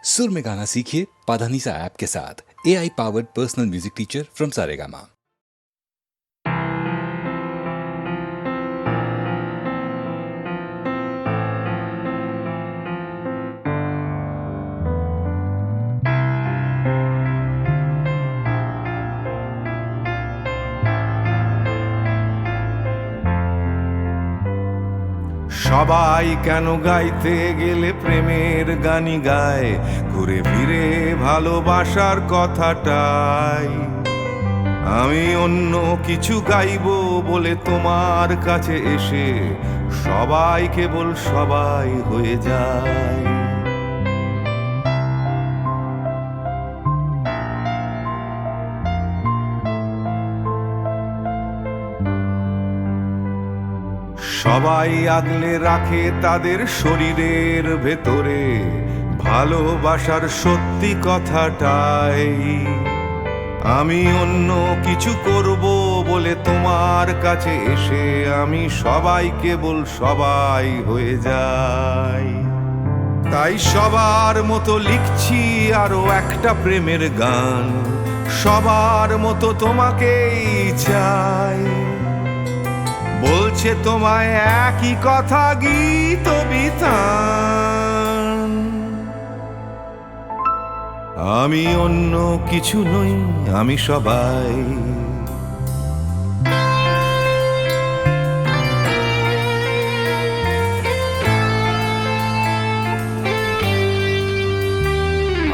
सुर में गाना सीखिए पाधानीसा ऐप के साथ। AI powered personal music teacher from Saregama. সবাই কেন গাইতে গেলে প্রেমের গানই গায়, ঘুরে ফিরে ভালোবাসার কথাটাই। আমি অন্য কিছু গাইবো বলে তোমার কাছে এসে সবাই কেবল সবাই হয়ে যায়। সবাই আগলে রাখে তাদের শরীরের ভেতরে ভালোবাসার সত্যি কথাটাই। আমি অন্য কিছু করব বলে তোমার কাছে এসে আমি সবাই কেবল সবাই হয়ে যাই। তাই সবার মতো লিখছি আরো একটা প্রেমের গান, সবার মতো তোমাকেই চাই। বলছে তোমায় একই কথা গীত বিতান। আমি অন্য কিছু নই, আমি সবাই।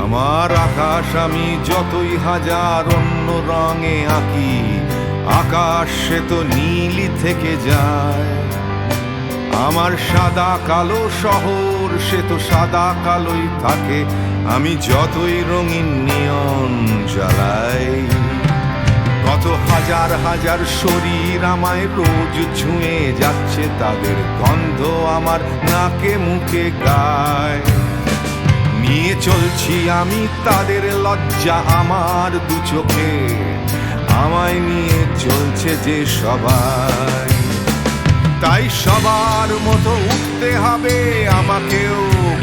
আমার আকাশ আমি যতই হাজার অন্য রঙে আঁকি, আকাশ সে তো নীলই থেকে যায়। আমার সাদা কালো শহর সে তো সাদা কালোই থাকে, আমি যতই রঙিন নিয়ন জ্বালাই। কত হাজার হাজার শরীর আমায় রোজ ছুঁয়ে যাচ্ছে, তাদের গন্ধ আমার নাকে মুখে গায়। নিয়ে চলছি আমি তাদের লজ্জা আমার দু চোখে, আমায় নিয়ে চলছে যে সবাই। তাই সবার মতো উঠতে হবে আমাকেও,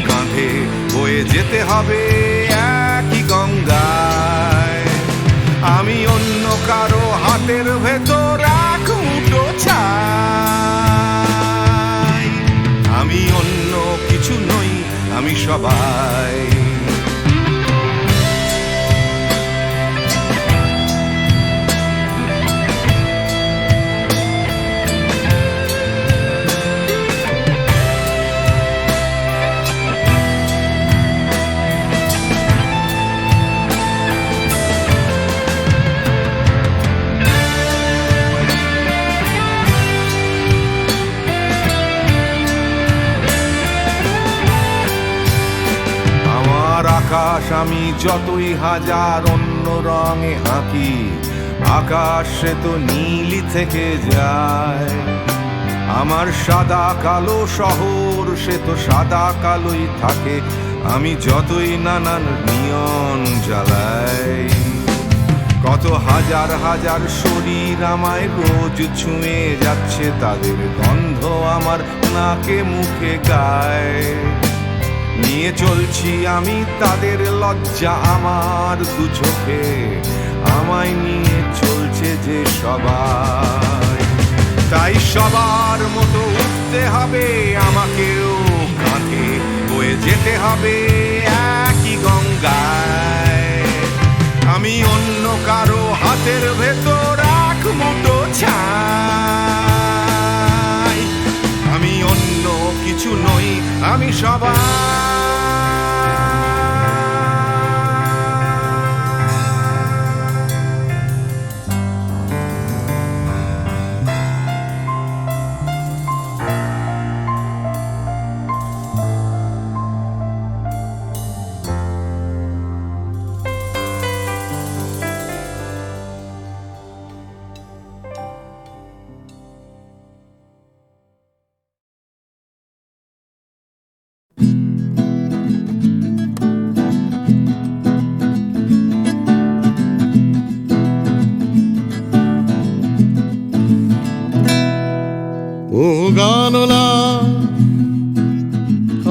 কাঁধে বয়ে যেতে হবে একই গঙ্গায়। আমি অন্য কারো হাতের ভেতর এক মুঠো ছাই। আমি অন্য কিছু নই, আমি সবাই। আকাশ আমি যতই হাজার অন্য রঙে আঁকি, আকাশ সে তো নীলই থেকে যায়। আমার সাদা কালো শহর সে তো সাদা কালোই থাকে, আমি যতই নানান নিয়ন জ্বালাই। কত হাজার হাজার শরীর আমায় রোজ ছুঁয়ে যাচ্ছে, তাদের গন্ধ আমার নাকে মুখে গায়। নিয়ে চলছি আমি তাদের লজ্জা আমার দু চোখে, আমায় নিয়ে চলছে যে সবাই। তাই সবার মতো উঠতে হবে আমাকেও, কাঁধে বয়ে যেতে হবে একই গঙ্গায়। আমি অন্য কারো হাতের ভেতর এক মুঠো ছাই। আমি অন্য কিছু নই, আমি সবাই। ও গানলা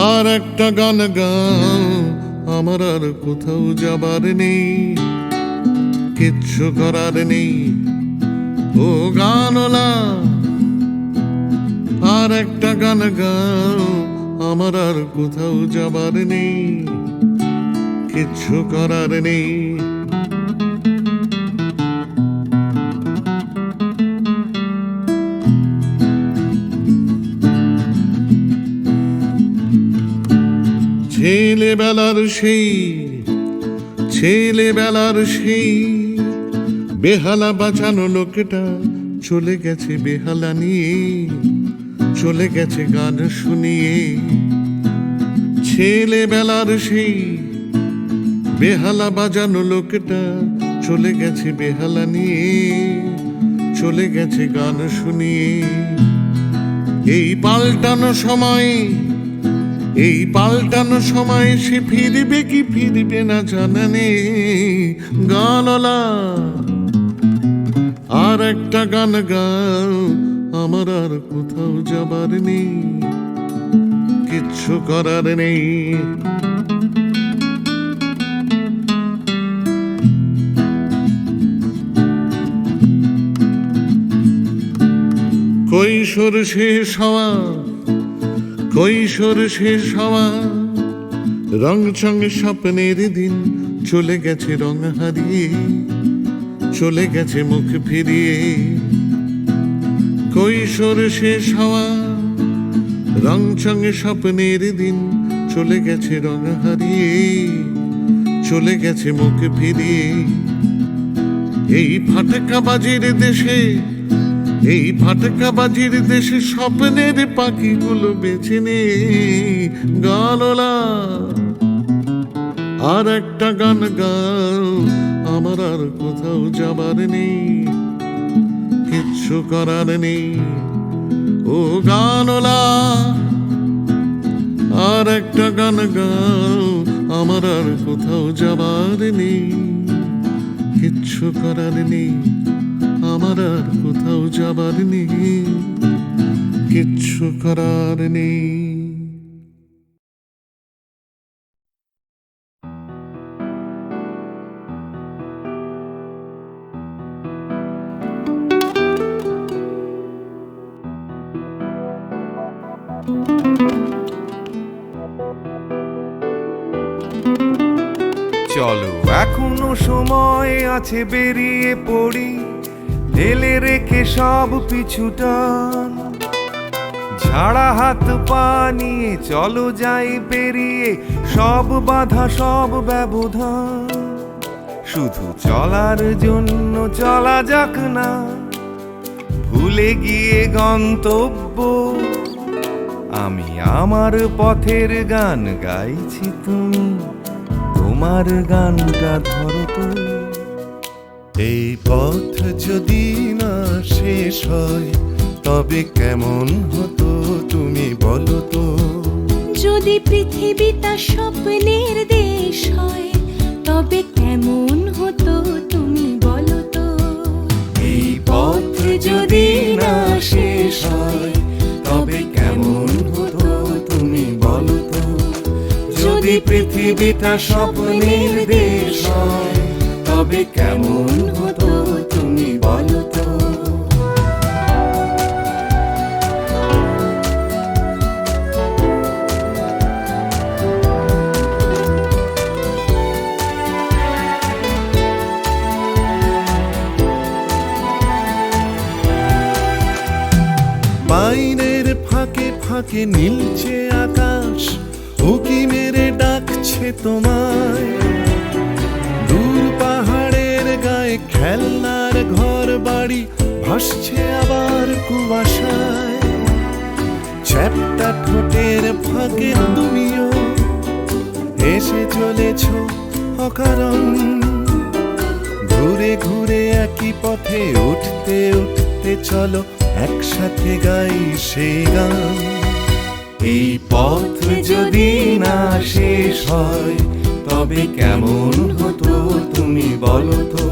আর একটা গান গাও আমার আর কোথাও যাবার নেই, কিচ্ছু করার নেই। ও গানওয়ালা আর একটা গান গাও, আমার আর কোথাও যাবার নেই, কিচ্ছু করার নেই। ছেলেবেলার সেই বেহালা বাঁচানো লোকটা চলে গেছে বেহালা নিয়ে, চলে গেছে গান শুনিয়ে। ছেলেবেলার সেই বেহালা বাজানো লোকটা চলে গেছে বেহালা নিয়ে, চলে গেছে গান শুনিয়ে। এই পাল্টানো সময় সে ফিরবে কি ফিরবে না জানা নেই। গানওয়ালা আর একটা গান গাও, আমার আর কোথাও যাবার নেই, কিচ্ছু করার নেই। কৈশোর শেষ হওয়া রং চঙে স্বপ্নের দিন চলে গেছে রং হারিয়ে, চলে গেছে মুখ ফিরিয়ে। কৈশোর শেষ হওয়া রং চঙে স্বপ্নের দিন চলে গেছে রং হারিয়ে, চলে গেছে মুখ ফিরিয়ে। এই ফাটকাবাজির দেশে স্বপ্নের পাখিগুলো বেছে নে। গানওয়ালা আর একটা গান গাও, আমার আর কোথাও যাবার নেই, কিচ্ছু করার নেই। ও গানওয়ালা আর একটা গান গাও, আমার আর কোথাও যাবার নেই, কিচ্ছু করার নেই। আমার আর কোথাও যাবার নেই, কিচ্ছু করার নেই। চলো এখনো সময় আছে, বেরিয়ে পড়ি, ঢেলে রেখে সব পিছুটান। ঝাড়া হাত পা নিয়ে চলো যাই পেরিয়ে সব বাধা সব ব্যবধান। শুধু চলার জন্য চলা যাক না, ভুলে গিয়ে গন্তব্য। আমি আমার পথের গান গাইছি, তুমি তোমার গানটা ধরো তো। এই পথ যদি না শেষ হয় তবে কেমন হতো তুমি বলো তো। যদি পৃথিবীটা স্বপ্নের দেশ হয় তবে কেমন হতো তুমি বলো তো। এই পথ যদি না শেষ হয় তবে কেমন হতো তুমি বলো তো। যদি পৃথিবীটা স্বপ্নের দেশ হয় তবে কেমন হতো তুমি বলো তো। বাইরের ফাঁকে ফাঁকে নীলছে আকাশ, উকি মেরে ডাকছে তোমায়। দূর পাহাড়ের গায়ে খেলনার ঘর বাড়ি ভাসছে আবার কুয়াশায়। চ্যাপ্টা ঠোঁটের ফাঁকে তুমিও এসে চলেছ অকারণ। ঘুরে ঘুরে একই পথে উঠতে উঠতে চলো একসাথে গাই সেই গান। এই পথ যদি না শেষ হয় তবে কেমন হতো তুমি বলো তো।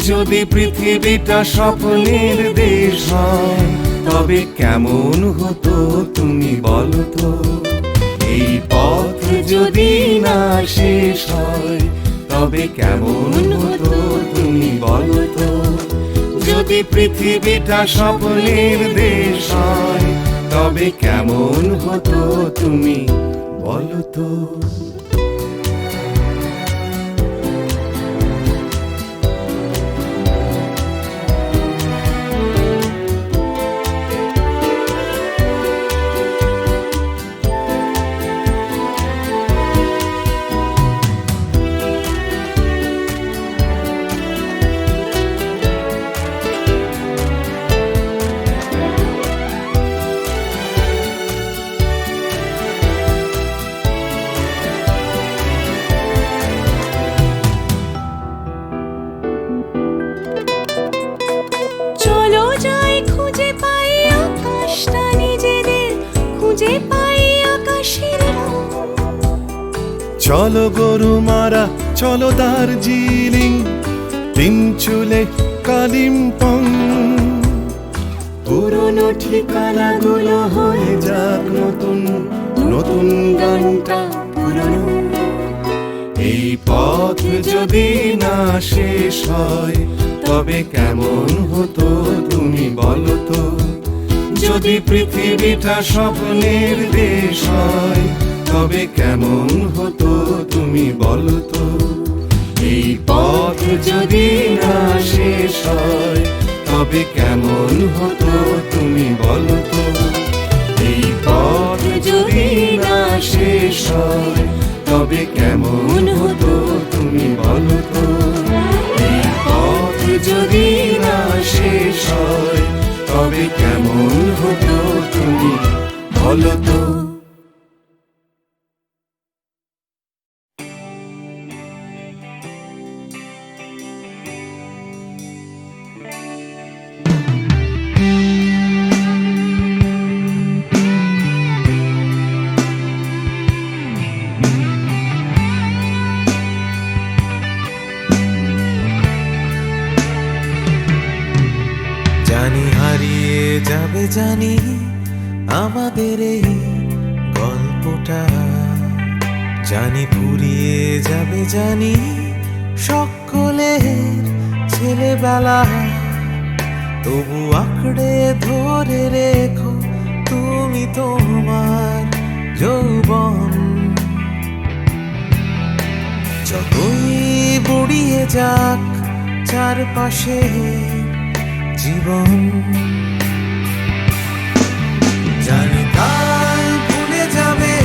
যদি পৃথিবীটা স্বপ্নের দেশ হয় তবে কেমন হতো তুমি বলো তো। এই পথ যদি না শেষ হয় তবে কেমন হতো তুমি বলো তো। যদি পৃথিবীটা স্বপ্নের দেশ হয় তবে কেমন হতো তুমি বলো তো। চলো যাই খুঁজে পাই আকাশটা নিজেদের, খুঁজে পাই আকাশের রং। চলো গরু মারা চলো দার্জিলিং, তিন চুলে কালিম্পং। পুরনো ঠিকানাগুলো হয়ে যাক নতুন, নতুন গানটা পুরনো। এই পথ যদি না শেষ হয় তবে কেমন হতো তুমি বলো তো। যদি পৃথিবীটা স্বপ্নের দেশ হয় তবে কেমন হতো তুমি বলো তো। এই পথ যদি না শেষ হয় তবে কেমন হতো তুমি বলো তো। এই পথ যদি না শেষ হয় তবে কেমন হতো তুমি বলো তো। এই পথ যদি না শেষ হয় তবে কেমন হতো তুমি বলো তো। জানি হারিয়ে যাবে, জানি আমাদের এই গল্পটা, জানি ফুরিয়ে যাবে, জানি সকলের ছেলেবেলা। তবু আঁকড়ে ধরে রেখো তুমি তোমার যৌবন। যতই বুড়িয়ে যাক চারপাশে জীবন, জানি কাল ভুলে যাবে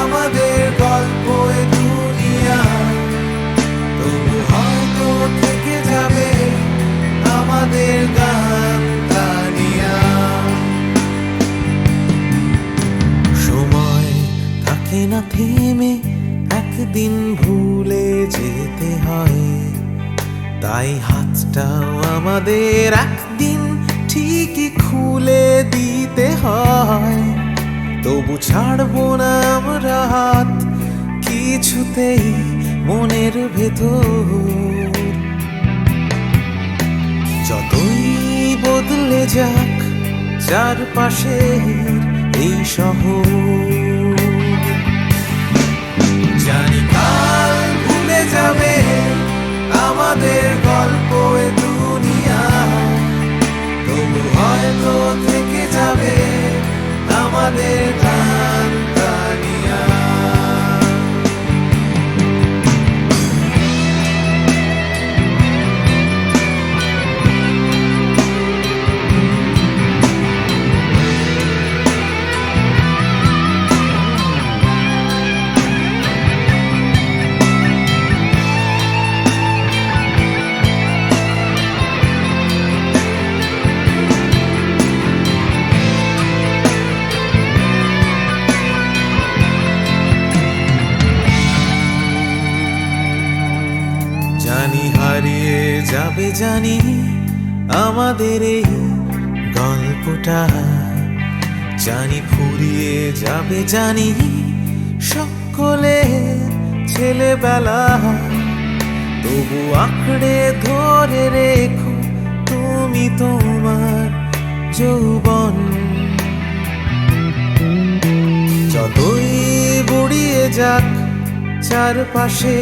আমাদের গল্প এ দুনিয়া। তবু হয়তো থেকে যাবে আমাদের গান গানিয়া। সময় থাকে না থেমে, একদিন ভুলে যেতে হয়। তাই হাতটাও আমাদের একদিন ঠিকই খুলে দিতে হয়। তবু ছাড়বো না আমরা হাত কিছুতেই মনের ভেতর। যতই বদলে যাক চারপাশের এই শহর, জানি কাল ভুলে যাবে আমাদের গল্প এ দুনিয়া। তবু হয়তো থেকে যাবে আমাদের গান গানিয়া। জানি হারিয়ে যাবে, জানি আমাদের এই গল্পটা, জানি ফুরিয়ে যাবে, জানি সকলের ছেলেবেলা। তবু আঁকড়ে ধরে রেখো তুমি তোমার যৌবন। যতই বুড়িয়ে যাক চারপাশে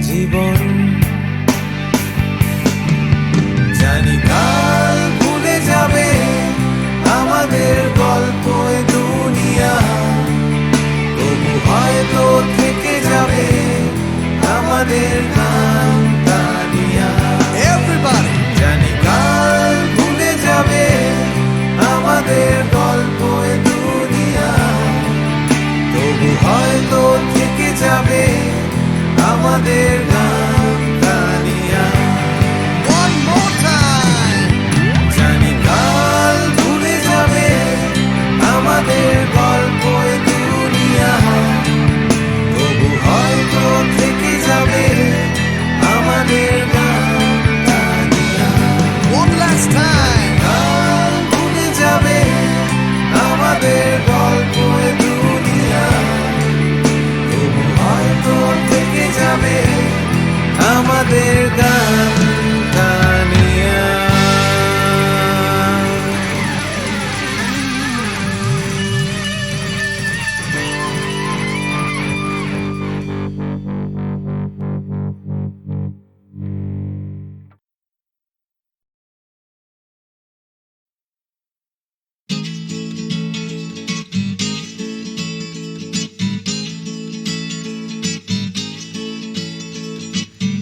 জীবন, জানি কাল ভুলে যাবে আমাদের গল্প এ দুনিয়া, তবু হয়তো থেকে যাবে আমাদের গান গানিয়া। Everybody! জানি কাল ভুলে যাবে আমাদের গল্প এ দুনিয়া, তবু হয়তো থেকে যাবে আমাদের গান গানিয়া। One more time! জানি কাল ভুলে যাবে আমাদের গল্প এ দুনিয়া, তবু হয়তো থেকে যাবে আমাদের গান গানিয়া। One last time! কাল ভুলে যাবে আমাদের গল্প এ দুনিয়া, তবু হয়তো থেকে যাবে আমাদের গান গানিয়া।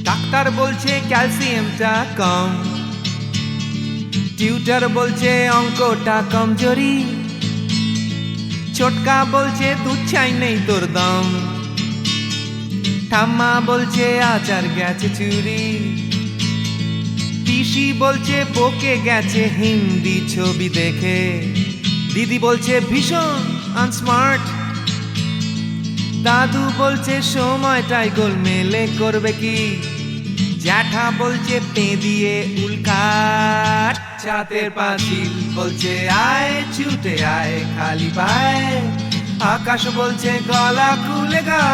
ডাক্তার বলছে ক্যালসিয়ামটা কম, টিউটার বলছে অঙ্কটা কমজোরি, ছোটকা বলছে দুধ চাই নেই তোর দম, ঠাম্মা বলছে আচার গেছে চুরি, পিসি বলছে বকে গেছে হিন্দি ছবি দেখে, দিদি বলছে ভীষণ আনস্মার্ট, দাদু বলছে সময়টাই গোলমেলে করবে কি, জ্যাঠা বলছে পে দিয়ে উল্কাট, ছাতের পাঁচিল বলছে আয় ছুটে আয় খালি পায়, আকাশ বলছে গলা খুলে গা,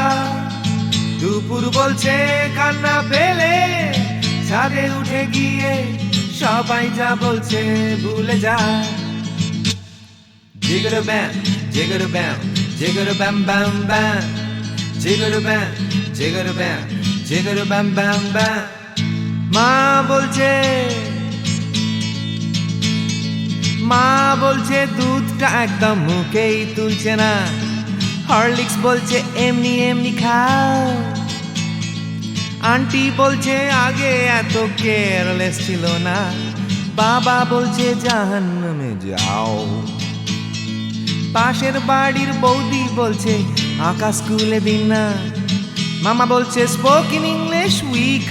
দুপুর বলছে কান্না পেলে ছাদে উঠে গিয়ে সবাই যা বলছে ভুলে যা। জিগর ব্যাম জিগর ব্যাম জিগর ব্যাম ব্যাম ব্যাম, জিগর ব্যাম জিগর ব্যাম জিগর ব্যাম ব্যাম ব্যাম। মা বলছে দুধটা একদম মুখেই তুলছে না, হরলিক্স বলছে এমনি এমনি খাও, আন্টি বলছে আগে এত কেয়ারলেস ছিল না, বাবা বলছে জাহান্নামে যাও, পাশের বাড়ির বৌদি বলছে আকাশ স্কুলে দিন না, মামা বলছে স্পোকেন ইংলিশ উইক,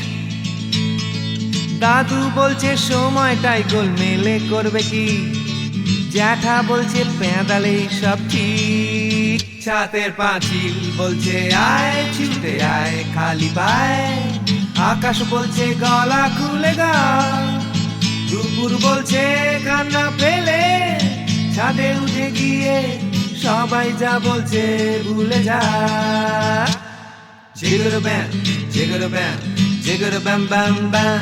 দাদু বলছে সময়টাই গোলমেলে করবে কি, জ্যাঠা বলছে পেঁদালে সব ঠিক, ছাতের পাঁচিল বলছে আয় ছুটে আয় খালি পায়, আকাশ বলছে গলা খুলে গা, দুপুর বলছে কান্না পেলে ছাদে উঠে গিয়ে সবাই যা বলছে ভুলে যা। জিগর ব্যাম জিগর ব্যাম জিগর ব্যাম ব্যাম ব্যাম,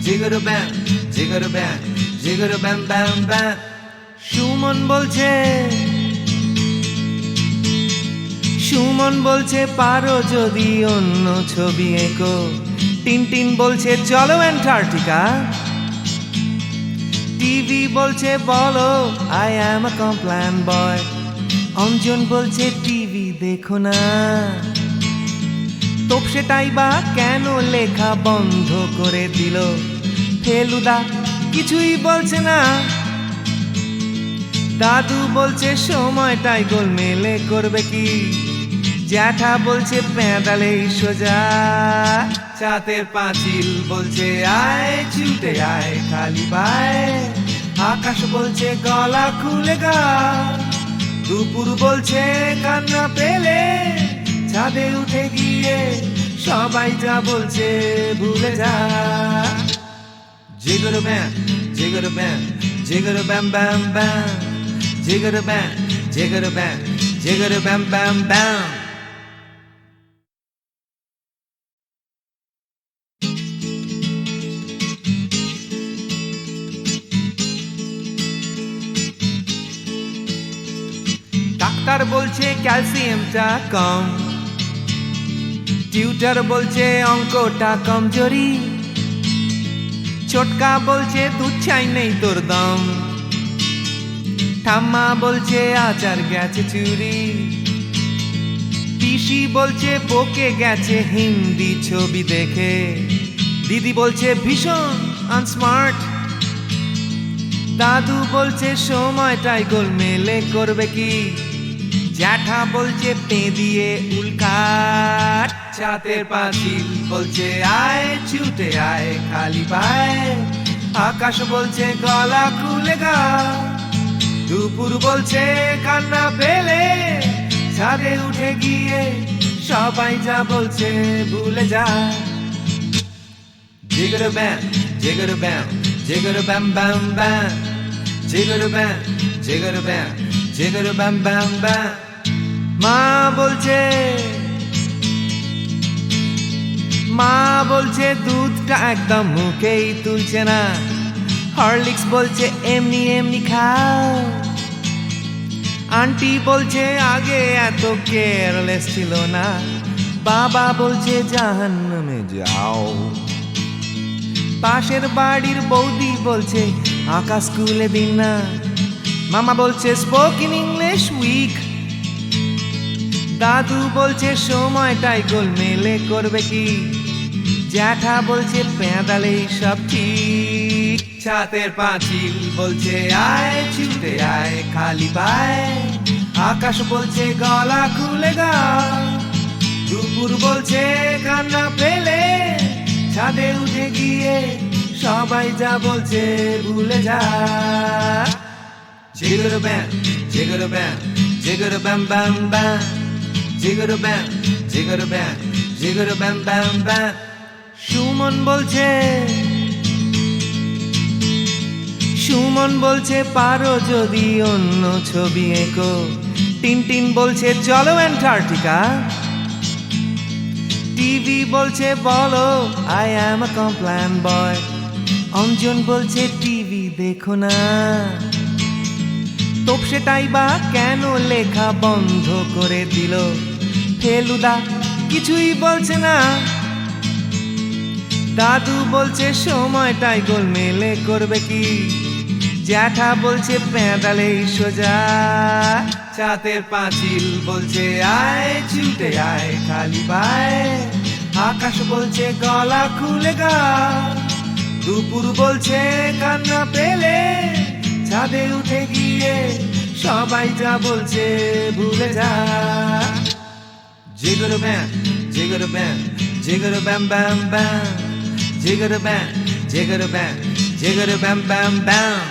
জিগর ব্যাম জিগর ব্যাম জিগর ব্যাম ব্যাম ব্যাম। সুমন বলছে পারো যদি অন্য ছবি এঁকো, টিনটিন বলছে চলো অ্যান্টার্কটিকা, টিভি বলছে বলো আই অ্যাম আ কমপ্ল্যান বয়, অঞ্জন বলছে টিভি দেখো না, তোপসেটাই বা কেন লেখা বন্ধ করে দিল, ফেলুদা কিছুই বলছে না, দাদু বলছে সময়টাই গোলমেলে করবে কি, জ্যাঠা বলছে পেঁদালেই সোজা, ছাতের পাঁচিল বলছে আয় ছুটে আয় খালি পায়, আকাশ বলছে গলা খুলে গা, দুপুর বলছে কান্না পেলে ছাদে উঠে গিয়ে সবাই যা বলছে ভুলে যা। জিগর ব্যাম জিগর ব্যাম জিগর ব্যাম ব্যাম ব্যাম, জিগর ব্যাম জিগর ব্যাম জিগর ব্যাম ব্যাম ব্যাম। ডাক্তার ডাক্তার বলছে ক্যালসিয়ামটা কম, টিউটার বলছে অঙ্কটা কমজোরি, ছোটকা বলছে দুধ চাই নেই তোর দম, ঠাম্মা বলছে আচার গেছে চুরি, পিসি বলছে বকে গেছে হিন্দি ছবি দেখে, দিদি বলছে ভীষণ আনস্মার্ট, দাদু বলছে সময়টাই গোলমেলে করবে কি, জ্যাঠা বলছে পে দিয়ে উল্কাট, ছাতের পাঁচিল বলছে আয় ছুটে আয় খালি পায়, আকাশ বলছে গলা খুলে গা, দুপুর বলছে কান্না পেলে ছাদে উঠে গিয়ে সবাই যা বলছে ভুলে যা। জিগর ব্যাম জিগর ব্যাম জিগর ব্যাম ব্যাম ব্যাম, জিগর ব্যাম জিগর ব্যাম জিগর ব্যাম ব্যাম ব্যাম। মা বলছে দুধটা একদম মুখেই তুলছে না, হরলিক্স বলছে এমনি এমনি খাও, আন্টি বলছে আগে এত কেয়ারলেস ছিল না, বাবা বলছে জাহান্নামে যাও, পাশের বাড়ির বৌদি বলছে আকাশ স্কুলে দিন না, মামা বলছে স্পোকেন ইংলিশ উইক, দাদু বলছে সময়টাই গোলমেলে করবে কি, জ্যাঠা বলছে পেঁদালে সব ঠিক, ছাতের পাঁচিল বলছে আয় ছুটে আয় খালি পায়, আকাশ বলছে গলা খুলে গা, দুপুর বলছে কান্না পেলে ছাদে উঠে গিয়ে সবাই যা বলছে ভুলে যা। জিগর ব্যাম জিগর ব্যাম জিগর ব্যাম ব্যাম ব্যাম, জিগর ব্যাম জিগর ব্যাম জিগর ব্যাম ব্যাম ব্যাম। সুমন বলছে পারো যদি অন্য ছবি এঁকো, টিনটিন বলছে চলো অ্যান্টার্কটিকা, টিভি বলছে বলো আই অ্যাম আ কমপ্ল্যান বয়, অঞ্জন বলছে টিভি দেখো না, তোপসেটাই বা কেন লেখা বন্ধ করে দিল, ফেলুদা কিছুই বলছে না, দাদু বলছে সময়টাই গোলমেলে করবে কি, জ্যাঠা বলছে পেঁদালেই সোজা, ছাতের পাঁচিল বলছে আয় ছুটে আয় খালি পায়, আকাশ বলছে গলা খুলে গা, দুপুর বলছে কান্না পেলে ছাদে উঠে গিয়ে সবাই যা বলছে ভুলে যা। জিগর ব্যাম জিগর ব্যাম জিগর ব্যাম ব্যাম ব্যাম, জিগর ব্যাম জিগর ব্যাম জিগর ব্যাম ব্যাম ব্যাম।